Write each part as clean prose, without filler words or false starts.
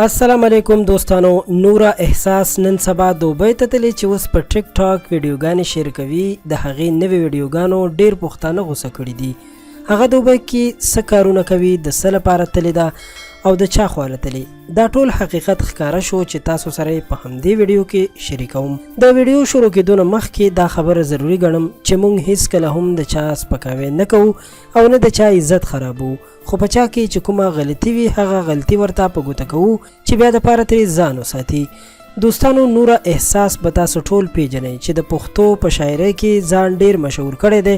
السلام علیکم دوستانو. نورا احساس نن سبا دوبۍ ته تللی چې اوس په ټیک ټاک ویډیوګانې شیر کوي. د هغې نوې ویډیوګانو ډېر پښتانه غوسه کړي دي. هغه دوبۍ کې څه کارونه کوي، د څه لپاره تللی ده او د چا خواله تللی. دا ټول حقیقت ښکاره شو چې تاسو سره په همدې ویډیو کې شریکوم. د ویډیو شروع کېدو نه مخکې دا خبره ضروري ګڼم چې موږ هیڅکله هم د چا سپکاوی نه کوو او نه د چا عزت خرابو، خو په چا کې چې کومه غلطي وي هغه غلطي ورته په ګوته کوو چې بیا دپاره ترې ځان وساتي. دوستانو، نوره احساس به تاسو ټول پیژنئ چې د پښتو په شاعرۍ کې ځان ډیر مشهور کړی دی،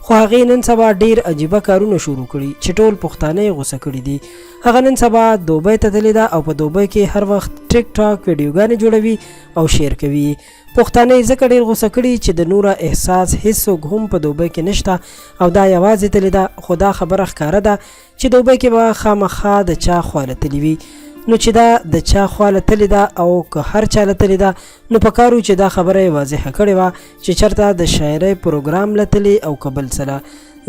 خو هغې نن سبا ډیر عجیبه کارونه شروع کړي چې ټول پښتانه یې غوسه کړي دي. هغه نن سبا دوبۍ ته تللې ده او په دوبۍ کې هر وخت ټیک ټاک ویډیوګانې جوړوي او شیر کوي. پښتانه یې ځکه ډېر غوسه کړي چې د نوره احساس هیڅوک هم په دوبۍ کې نشته او دا یوازې تللې ده. خو دا خبره ښکاره ده چې دوبۍ کې به خامخا د چا خواله تللې وي. نو چې دا د چا خواله تللې ده او که هر چاله تللې ده، نو په کار و چې دا خبره یې واضحه کړې وه چې چېرته د شاعرۍ پروګرام له تللې او که بل څه له.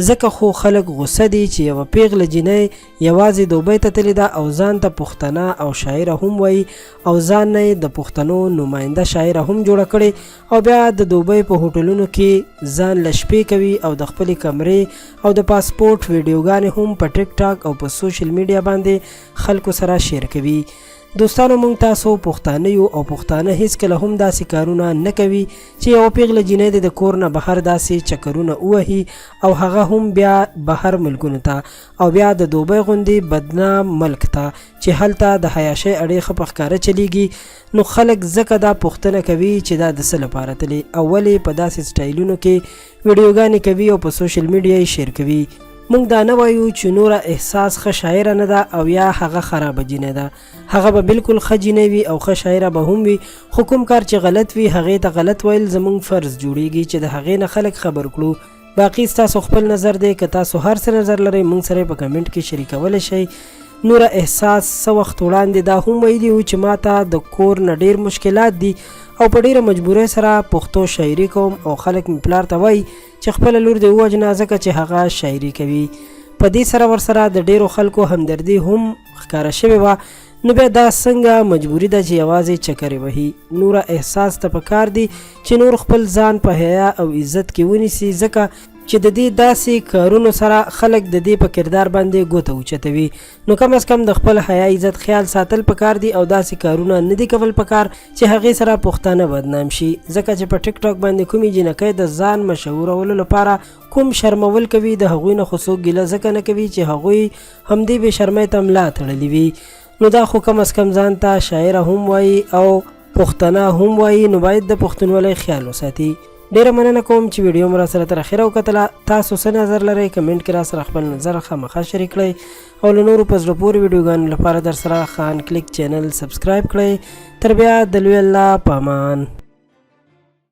ځکه خو خلک غوسه دي چې یوه پیغله جینۍ یوازې دوبۍ ته تللې ده او ځان ته پښتنه او شاعره هم وایي او ځان نه یې د پښتنو نماینده شاعره هم جوړه کړې او بیا د دوبۍ په هوټلونو کې ځان له شپې کوي او د خپلې کمرې او د پاسپورټ ویډیوګانې هم په ټیک ټاک او په سوشل میډیا باندې خلکو سره شیر کوي. دوستانو، موږ تاسو پښتانه یو او پښتانه هیڅکله هم داسې کارونه نه کوي چې یوه پیغله جینۍ د کور نه بهر داسې چکرونه ووهي او هغه هم بیا بهر ملکونو ته او بیا د دوبۍ غوندې بدنام ملک ته چې هلته د حیاشۍ اړې ښه په ښکاره چلیږي. نو خلک ځکه دا پوښتنه کوي چې دا د څه لپاره تللی او ولې په داسې سټایلونو کې ویډیوګانې کوي او په سوشل میډیا یې شیر کوي. موږ دا نه وایو چې نوره احساس ښه شاعره نه ده او یا هغه خرابه جینۍ ده. هغه به بالکل ښه جینۍ وي او ښه شاعره به هم وي، خو کوم کار چې غلط وي هغې ته غلط ویل زموږ فرض جوړیږي چې د هغې نه خلک خبر کړو. باقي ستاسو خپل نظر دی، که تاسو هر څه نظر لرئ موږ سره په کمنټ کې شریکولی شئ. نوره احساس څه وخت وړاندې دا هم ویلي و چې ماته د کور نه ډیر مشکلات دي او په ډیره مجبورۍ سره پښتو شاعري کوم او خلک مې پلار ته وایي چې خپله لور دې ووژنه ځکه چې هغه شاعري کوي. په دې سره ورسره د ډیرو خلکو همدردي هم ښکاره شوې وه. نو بیا دا څنګه مجبوري ده چې یوازې چکرې وهي؟ نوره احساس ته پکار دي چې نور خپل ځان په حیا او عزت کې ونیسي، ځکه چې د دې داسې کارونو سره خلک د دې په کردار باندې ګوته اوچتوي. نو کم از کم د خپل حیا عزت خیال ساتل پکار دي او داسې کارونه نه دي کول پکار چې هغې سره پښتانه بدنام شي. ځکه چې په ټیک ټاک باندې کومې جینکۍ د ځان مشهورولو لپاره کوم شرمول کوي، د هغوی نه خو څوک ګیله ځکه نه کوي چې هغوی همدې بې شرمۍ ته ملا تړلي وي. نو دا خو کم از کم ځان ته شاعره هم وایي او پښتنه هم وایي، نو باید د پښتونولۍ خیال وساتي. ډیره مننه کوم چې ویډیو مو راسره تر اخره وکتله. تاسو څه نظر لرئ کمنټ کې راسره خپل نظر خامخا شریک کړئ او له نورو په زړه پورې ویډیوګانو لپاره در سره خان کلیک چینل سبسکرایب کړئ. تر بیا د لوی الله په امان.